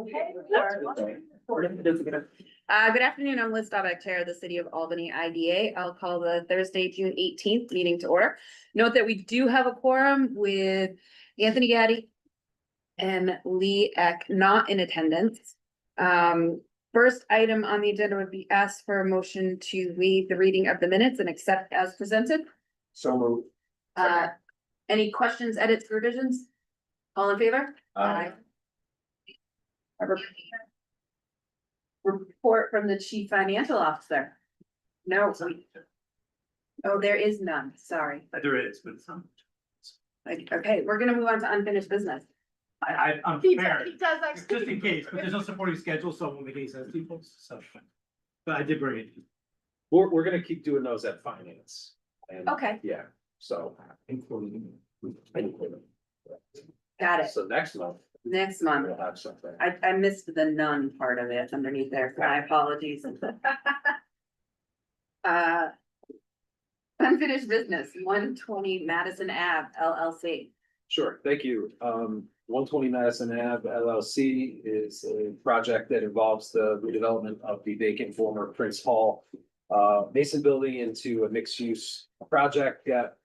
Good afternoon, I'm Liz Staubach, Chair of the City of Albany IDA. I'll call the Thursday, June 18th meeting to order. Note that we do have a quorum with Anthony Gaddy and Lee Eck not in attendance. First item on the agenda would be asked for a motion to waive the reading of the minutes and accept as presented. So moved. Any questions, edits, revisions? All in favor? Aye. A report from the Chief Financial Officer. No. Oh, there is none, sorry. There is, but some. Okay, we're gonna move on to unfinished business. I'm He prepared, does actually. just in case, but there's no supporting schedule, so when the case has people, so. But I did bring it. We're gonna keep doing those at finance. And, Okay, yeah, so. got it. So next month, Next month. we'll have something. I missed the none part of it underneath there. My apologies. Unfinished business, 120 Madison Ave LLC. Sure, thank you. 120 Madison Ave LLC is a project that involves the redevelopment of the vacant former Prince Hall Mason building into a mixed-use project that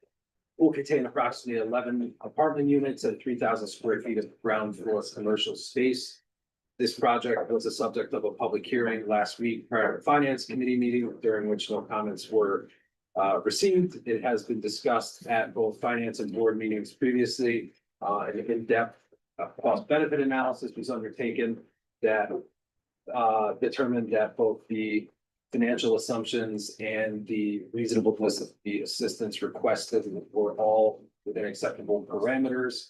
will contain approximately 11 apartment units and 3,000 square feet of ground floor commercial space. This project was the subject of a public hearing last week prior to the Finance Committee meeting, during which no comments were received. It has been discussed at both finance and board meetings previously. An in-depth cost benefit analysis was undertaken that determined that both the financial assumptions and the reasonableness of the assistance requested were all within acceptable parameters.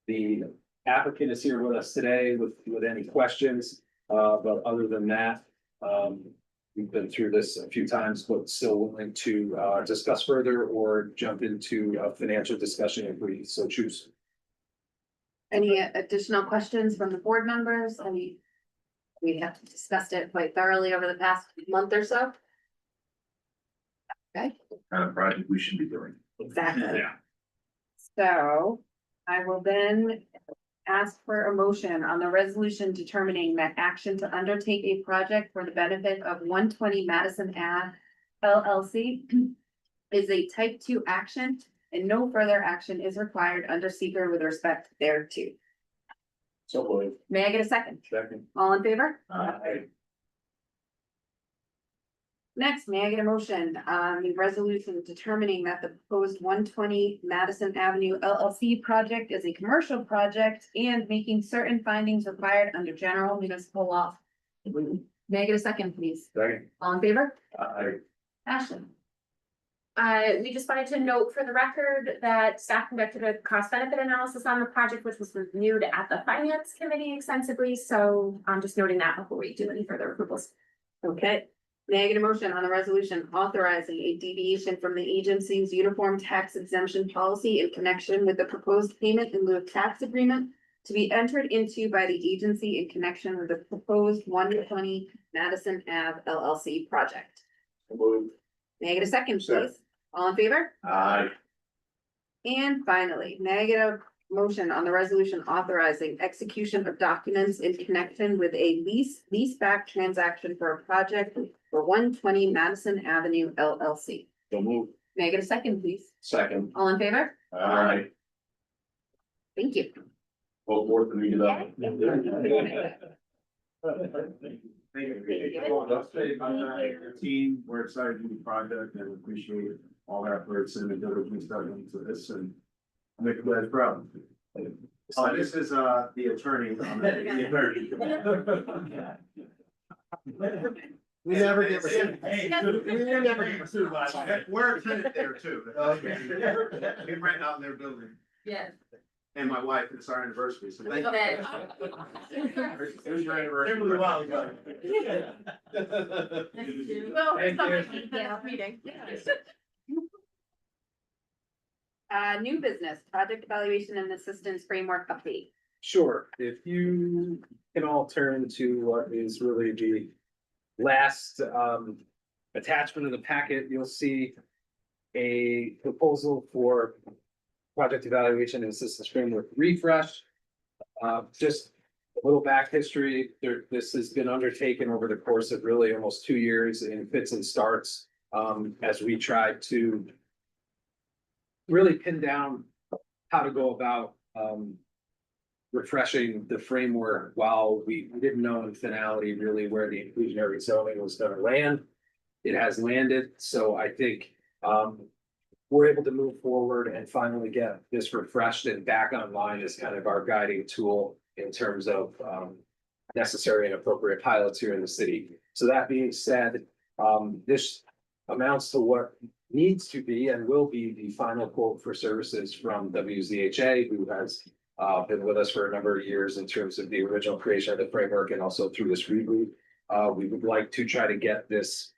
The applicant is here with us today with any questions, but other than that, we've been through this a few times, but still willing to discuss further or jump into a financial discussion if we so choose. Any additional questions from the board members? We have discussed it quite thoroughly over the past month or so. Okay, Kind of project we should be doing. exactly. Yeah. So I will then ask for a motion on the resolution determining that action to undertake a project for the benefit of 120 Madison Ave LLC is a type 2 action and no further action is required under seeker with respect thereto. So moved. May I get a second? Second. All in favor? Aye. Next, may I get a motion on the resolution determining that the proposed 120 Madison Avenue LLC project is a commercial project and making certain findings required under general municipal law? May I get a second, please? Second. All in favor? Aye. Ashley? We just wanted to note for the record that staff conducted a cost benefit analysis on the project, which was reviewed at the finance committee extensively. So I'm just noting that before we do any further approvals. Okay. May I get a motion on the resolution authorizing a deviation from the agency's uniform tax exemption policy in connection with the proposed payment in lieu of tax agreement to be entered into by the agency in connection with the proposed 120 Madison Ave LLC project? Moved. May I get a second, Second. please? All in favor? Aye. And finally, may I get a motion on the resolution authorizing execution of documents in connection with a leaseback transaction for a project for 120 Madison Avenue LLC? So moved. May I get a second, please? Second. All in favor? Aye. Thank you. Vote for the redevelopment. Your team, we're excited to do the project and appreciate all the efforts and the diligence that went into this and make you guys proud. This is the attorney. We never get sued. We never get sued. We're a tenant there too. We rent out in their building. Yes. And my wife, it's our anniversary, so thank you. Okay. It was your anniversary. Well, Thank meeting. New business, project evaluation and assistance framework update. Sure, if you can all turn to what is really the last attachment of the packet, you'll see a proposal for project evaluation and assistance framework refresh. Just little back history, this has been undertaken over the course of really almost 2 years in fits and starts. As we tried to really pin down how to go about, refreshing the framework while we didn't know in finality really where the inclusionary zoning was gonna land. It has landed, so I think, we're able to move forward and finally get this refreshed and back online as kind of our guiding tool in terms of necessary and appropriate pilots here in the city. So that being said, this amounts to what needs to be and will be the final quote for services from WZHA, who has been with us for a number of years in terms of the original creation of the framework and also through this reboot. We would like to try to get this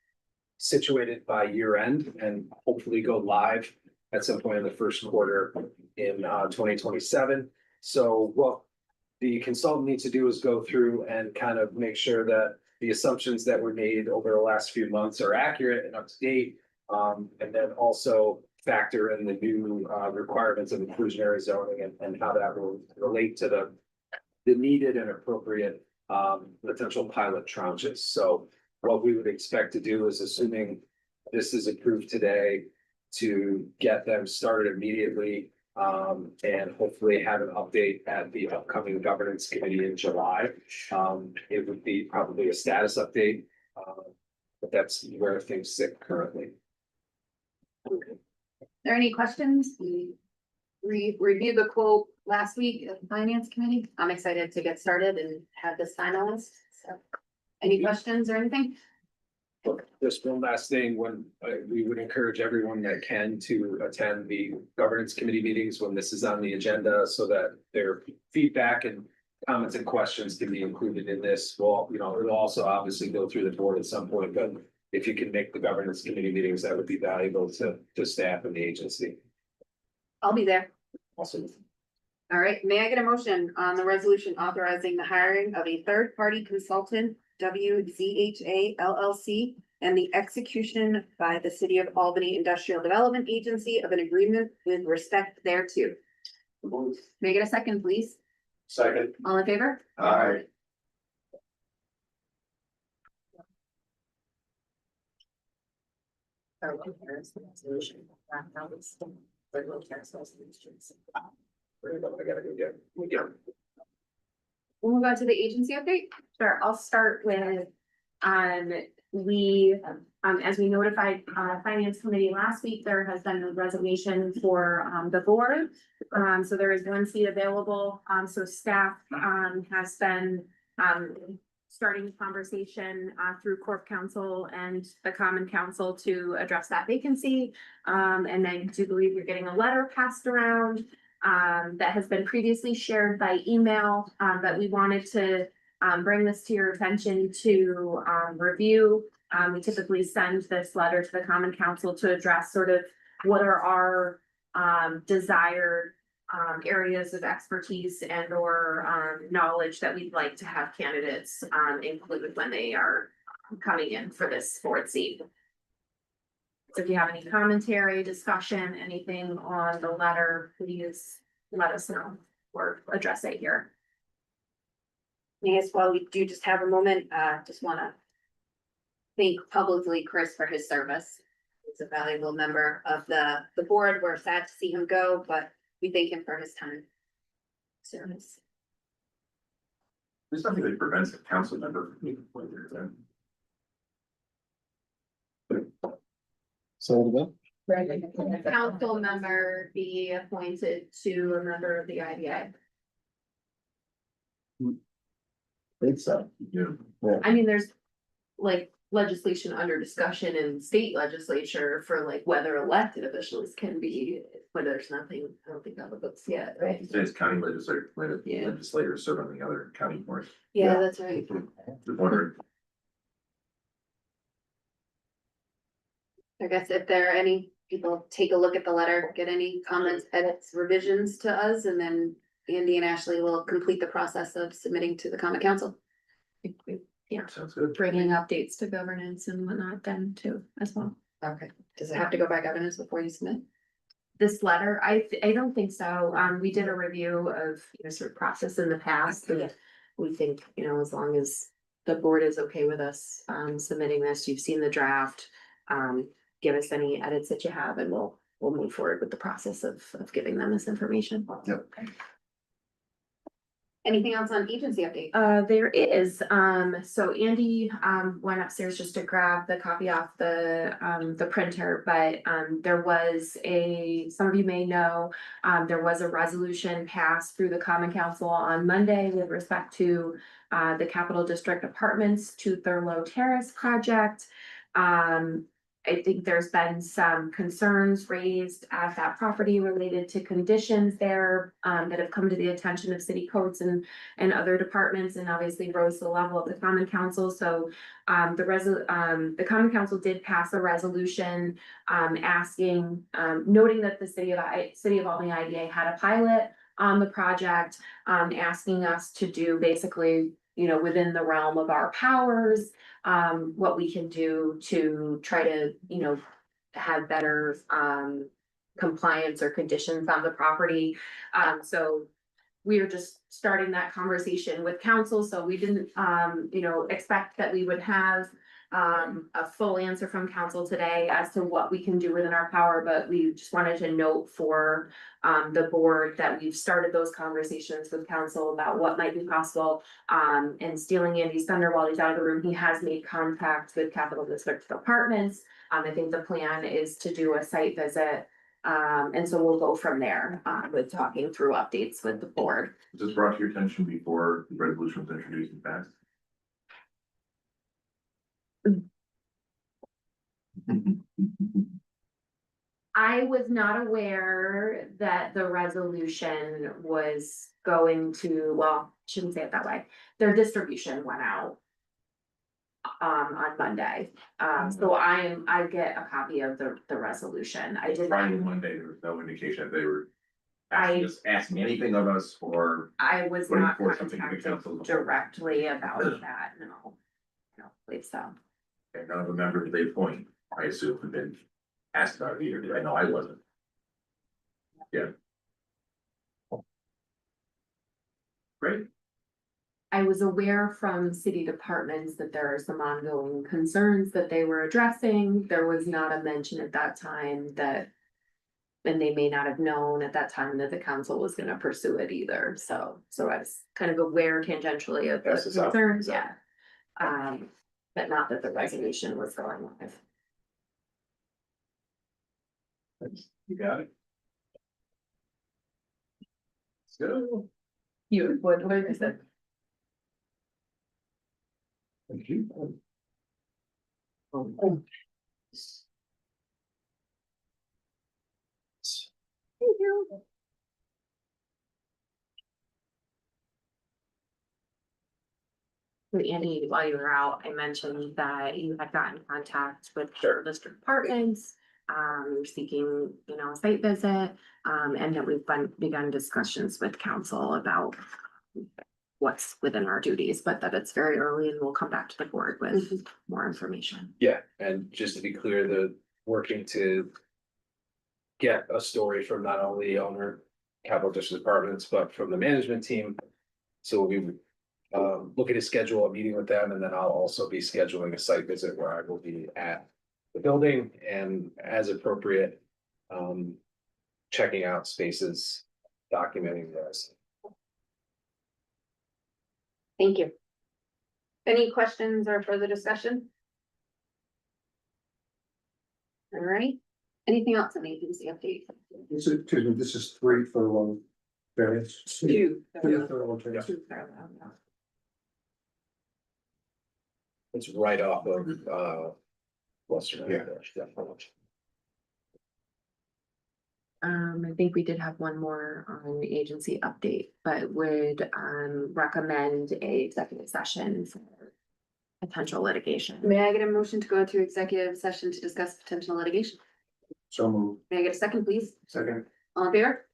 situated by year end and hopefully go live at some point in the first quarter in 2027. So what the consultant needs to do is go through and kind of make sure that the assumptions that were made over the last few months are accurate and up to date. And then also factor in the new requirements of inclusionary zoning and how that will relate to the needed and appropriate potential pilot tranches. So what we would expect to do is, assuming this is approved today, to get them started immediately, and hopefully have an update at the upcoming governance committee in July. It would be probably a status update, but that's where things sit currently. Are there any questions? We reviewed the quote last week at the finance committee. I'm excited to get started and have this finalized, so. Any questions or anything? Just one last thing, when we would encourage everyone that can to attend the governance committee meetings when this is on the agenda, so that their feedback and comments and questions can be included in this. Well, it'll also obviously go through the board at some point, but if you can make the governance committee meetings, that would be valuable to staff and the agency. I'll be there. Also, All right, may I get a motion on the resolution authorizing the hiring of a third-party consultant, WZHA LLC, and the execution by the City of Albany Industrial Development Agency of an agreement with respect thereto. May I get a second, please? Second. All in favor? Aye. We'll move on to the agency update. Sure, I'll start with, we, as we notified, finance committee last week, there has been a resignation for, the board. So there is one seat available, so staff, has been, starting a conversation, through Corp Council and the Common Council to address that vacancy. And I do believe you're getting a letter passed around, that has been previously shared by email, but we wanted to bring this to your attention to review. We typically send this letter to the Common Council to address sort of what are our desired areas of expertise and or knowledge that we'd like to have candidates included when they are coming in for this board seat. So if you have any commentary, discussion, anything on the letter, please let us know or address it here. Yes, while we do just have a moment, just wanna thank publicly Chris for his service. He's a valuable member of the board. We're sad to see him go, but we thank him for his time. Service. There's nothing that prevents a council member from being appointed then. So Council member be appointed to a member of the IDA. think so. Yeah. I mean, there's like legislation under discussion in state legislature for like whether elected officials can be, but there's nothing, I don't think on the books yet, right? It's county legislator, Yeah. legislators serve on the other county boards. Yeah, that's right. Just wondering. I guess if there are any people, take a look at the letter, get any comments, edits, revisions to us, and then Andy and Ashley will complete the process of submitting to the Common Council. Sounds good. Bringing updates to governance and whatnot then too, as well. Okay. Does it have to go by governance before you submit? This letter, I don't think so. We did a review of, sort of process in the past. And we think, as long as the board is okay with us, submitting this, you've seen the draft. Give us any edits that you have and we'll move forward with the process of giving them this information. Yep. Anything else on agency update? There is, so Andy, went upstairs just to grab the copy off the printer, but, there was some of you may know, there was a resolution passed through the Common Council on Monday with respect to, the Capital District Apartments to Thurlow Terrace project. I think there's been some concerns raised at that property related to conditions there, that have come to the attention of city codes and other departments, and obviously rose to the level of the Common Council. So, the Common Council did pass a resolution, asking, noting that the City of Albany IDA had a pilot on the project, asking us to do basically, within the realm of our powers, what we can do to try to, have better, compliance or conditions on the property. So we are just starting that conversation with council, so we didn't, expect that we would have a full answer from council today as to what we can do within our power, but we just wanted to note for the board that we've started those conversations with council about what might be possible. And stealing Andy's thunder while he's out of the room, he has made contact with Capital District Apartments. I think the plan is to do a site visit. And so we'll go from there, with talking through updates with the board. Was this brought to your attention before the resolution was introduced and passed? I was not aware that the resolution was going to, well, shouldn't say it that way. Their distribution went out on Monday. So I get a copy of the resolution. I did not, Friday, Monday, there was no indication that they were asking anything of us or I was putting not forth something to the contacted council. directly about that, no. I don't believe so. And none of the members they appoint, I assume, have been asked about it either. I know I wasn't. Great. I was aware from city departments that there are some ongoing concerns that they were addressing. There was not a mention at that time that. And they may not have known at that time that the council was gonna pursue it either, so I was kind of aware tangentially of the Yes, it's out. concerns, yeah. But not that the resolution was going live. You got it. So. What is it? Thank you. So Andy, while you were out, I mentioned that you had gotten in contact with district departments. You're seeking, a site visit, and that we've begun discussions with council about. What's within our duties, but that it's very early and we'll come back to the board with more information. Yeah, and just to be clear, the working to get a story from not only owner Capital District Apartments, but from the management team. So we would look at his schedule, a meeting with them, and then I'll also be scheduling a site visit where I will be at the building and as appropriate, checking out spaces, documenting this. Thank you. Any questions or further discussion? All right, anything else on agency update? This is 3 furlong variance. Two. Furlong variance. Two parallel, yeah. It's right off of Western. Yeah. I think we did have one more on the agency update, but would recommend a executive session for potential litigation. May I get a motion to go to executive session to discuss potential litigation? So moved. May I get a second, please? Second. All in favor?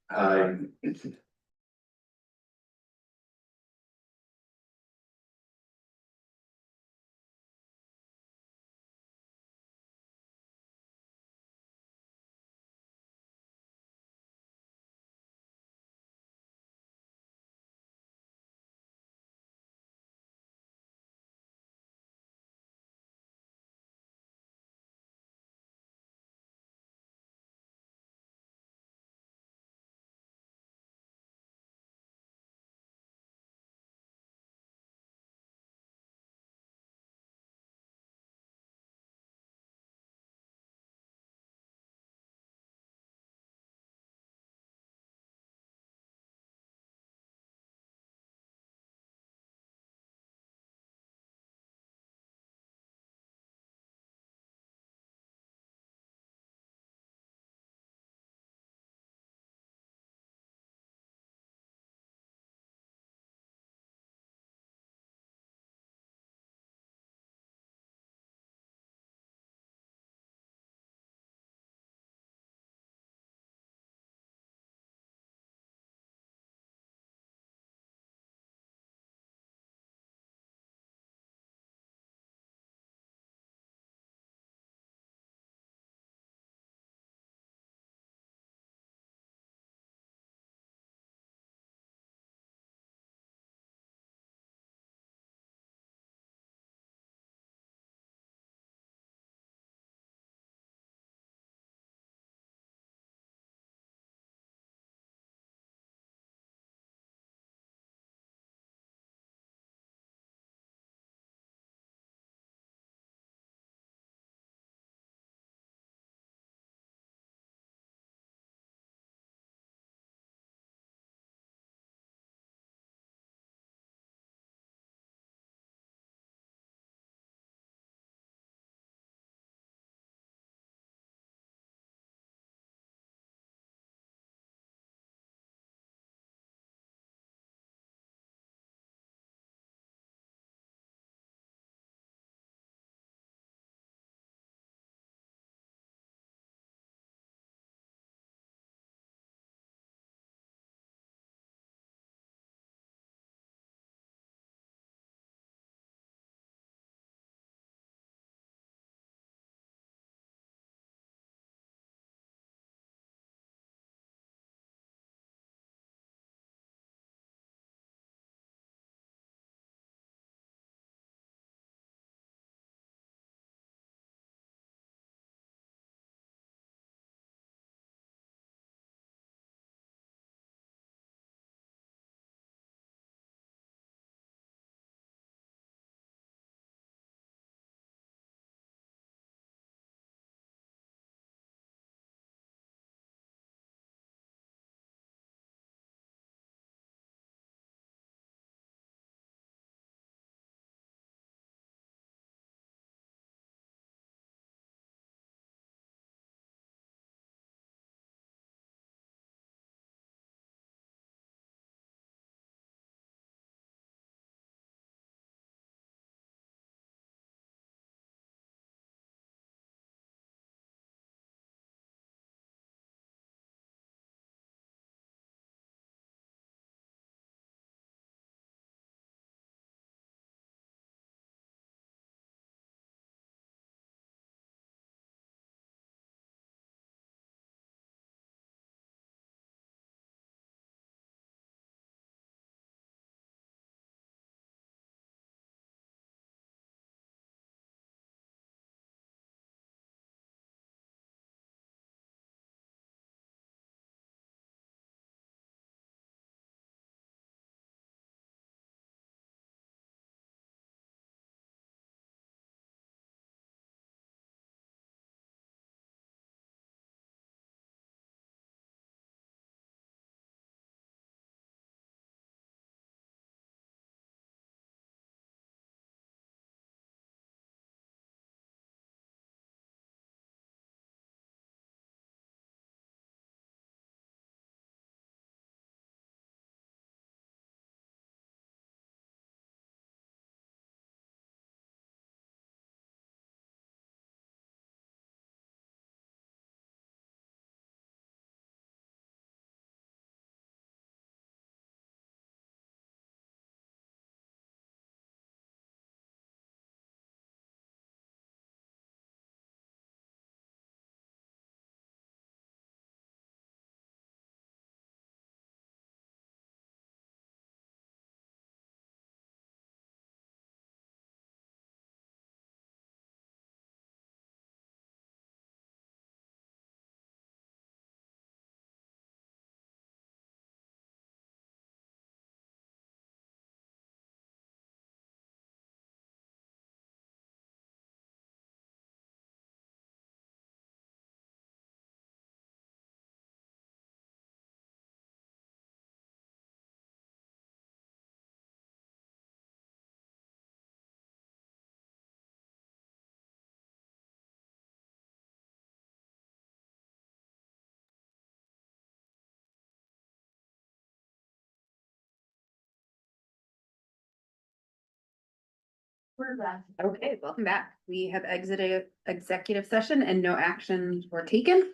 We're back. Okay, welcome back. We have exited executive session and no actions were taken.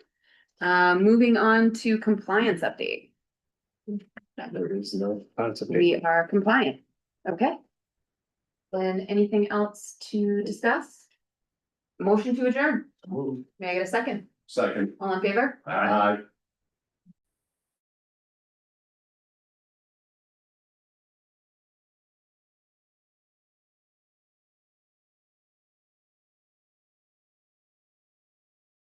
Moving on to compliance update. There is no concept. We are compliant. Okay, And anything else to discuss? Motion to adjourn. May I get a second? Second. All in favor? Aye.